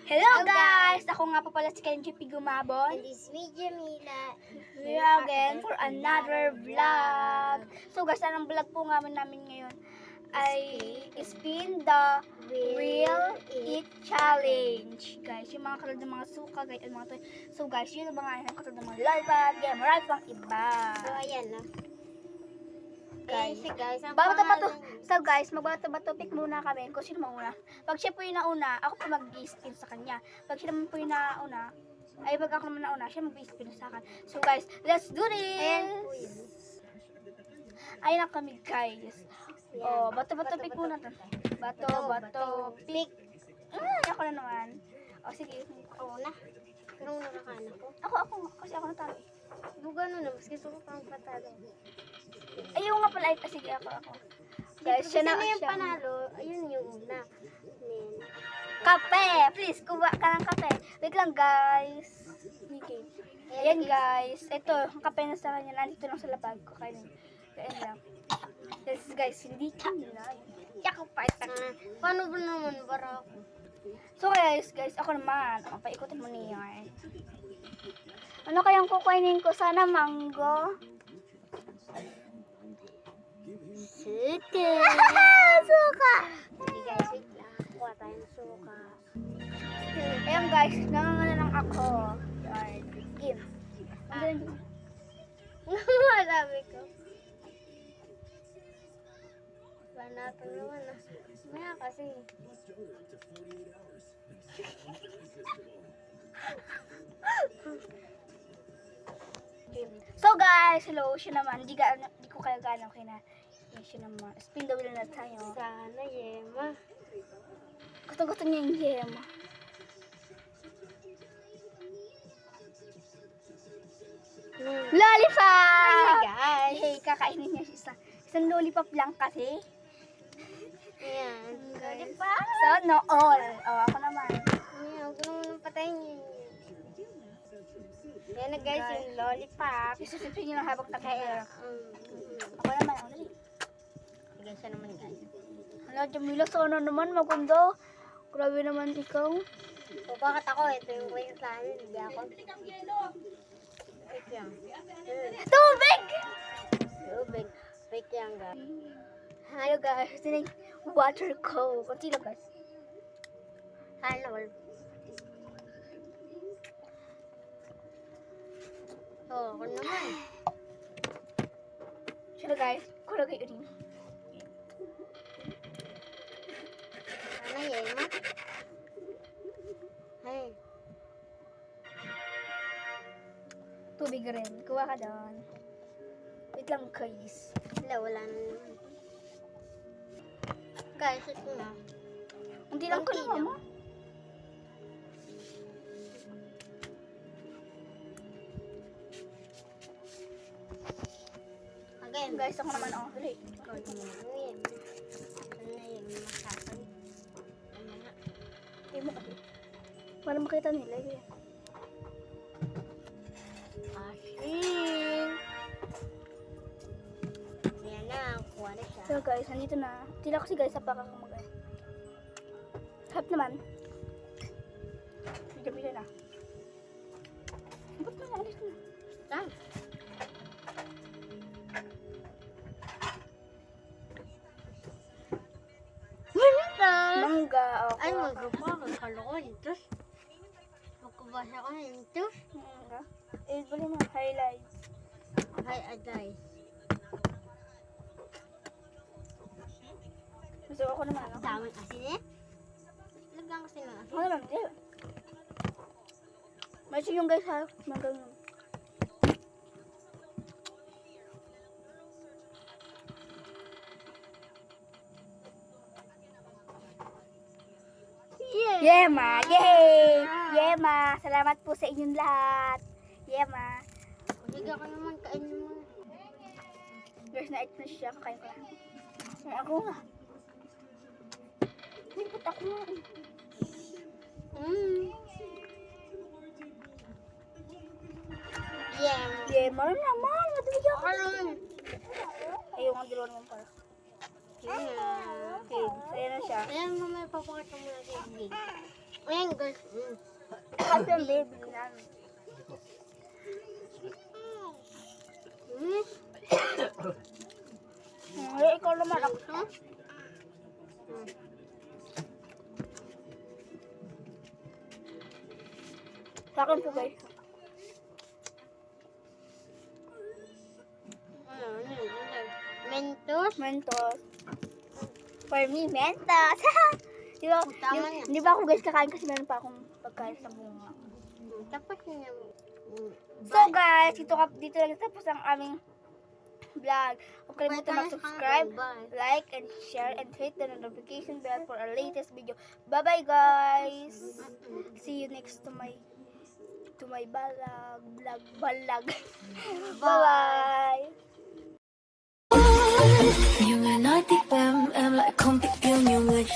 Hello guys! Ako nga po pala si Kenji Pigumabon. And this is Jamila. We are again for another vlog. So guys, anong vlog po namin ngayon ay spin the Real Eat Challenge. Guys, yung mga katulad ng mga suka, guys, mga to. So guys, yun ang mga katulad ng mga lollipop, yeah, marami pang iba. So ayan na. Guys, guys, ang bato-bato. pangalan- So guys, magbato-bato pick muna kami kung sino mauna. Pag siya po yung nauna, ako po mag-spin sa kanya. Pag siya naman po yung nauna, ay pag ako naman nauna, siya mag-spin sa akin. So guys, let's do this! Ayan po yun. Ayun na kami guys. Ayan. Oh, bato-bato pick muna to. Bato-bato pick. Ako na naman. O sige, Ako na. Pero nakakana ko. ako. Kasi ako natalo eh. Buga na, mas gusto ko pang patalo. Ayun nga pala, sige ako. Guys, siya na yung siya. panalo, ayun yung una. Then, Kape! Please, kuha ka ng kape. Wait lang, guys. Okay. Ayan, guys. Ito, ang kape na sa kanya. Nandito lang sa labag ko. Ayan lang. Yes, guys, hindi kanila. Yako pa. paano ba naman para ako? So, guys, ako naman. Paikutin mo niya. Ano kayang kukuinin ko? Sana mango. Suka! Suka! Hindi guys, wait lang. Kuha tayo ng suka. Ayan, guys. Nangangana lang ako. Ayan. Give. Sabi ko. Banatan naman ah. Maya kasi. So guys, hello, siya naman. Hindi ko kaya gano'n kina. Siya naman. Spin the wheel na tayo. Sana yema. Gusto niya yung yema. Lollipop! Guys. Hey, kakainin niya siya isang lollipop lang kasi. Ayan. Guys. So, no all. Ako naman. Ayan, huwag naman patayin yun. Ayan na guys, yung lollipop. Isisipin niyo lang habang tagay. Um, Ako naman, ako dali. Bigyan siya naman guys. Ano, Jamila, sana naman maganda. Grabe naman ikaw. O bakit ako? Ito yung kwento sa amin. Hindi ako. Wait lang. Tubig! Tubig. Wait lang guys. Hello guys, ito yung water ko. Kunti lang guys. Sana all. Oh, ako naman. Sila guys, kula kayo rin. Sana yema. Hey. Tubig rin. Kuha ka doon. Wait lang guys. Wala na naman. Guys, ito na. Kunti lang ko Kunti na lang. mo. Again. Guys, ako naman ako. Dali. Ano yan? Ano yung masasal? Ano nga? Ay mo kasi. Para makita nila. Eh. Asin! Ayan na, kuha na siya. So guys, nandito na. Tila kasi guys, sa pakakamagay. Harap naman. Jamila na. Ba't na alis na? Saan? Mangga. Ay, magapa. Magkalokon. Ito. Magkabasa ko na ito. Mangga. Eh, bali mo. Highlights. Hi, guys. Gusto ako naman. Ako Daming asin eh. Lagyan kasi ng asin. naman. Di. May yung guys ha. Mangga yun. Yema! Yay! Yema! Salamat po sa inyong lahat. Yema! Sige ako naman, kainin mo. Guys, na-eat na siya. Kakain ko lang. Ako nga. Ba't ako nga eh? Yeah. Yema rin naman. Madali ako. Ako naman. Ayaw nga dalawa naman pala. Yeah. Okay, saya na siya. Ayan, mamaya papakita mo na sa Ayan guys. Kasi yung baby namin. Ikaw naman ako. Sa akin po guys. Mentos. Mentos. For me, Mentos. di ba, Tama yan. di ba ako guys kakain kasi meron pa akong pagkain sa bunga. Tapos niya. So guys, dito lang tapos ang aming vlog. Huwag kalimutan mag-subscribe, like, and share, and hit the notification bell for our latest video. Bye-bye guys! See you next to my balag. Bye-bye! You and I think em lại không thích yêu nhiều người.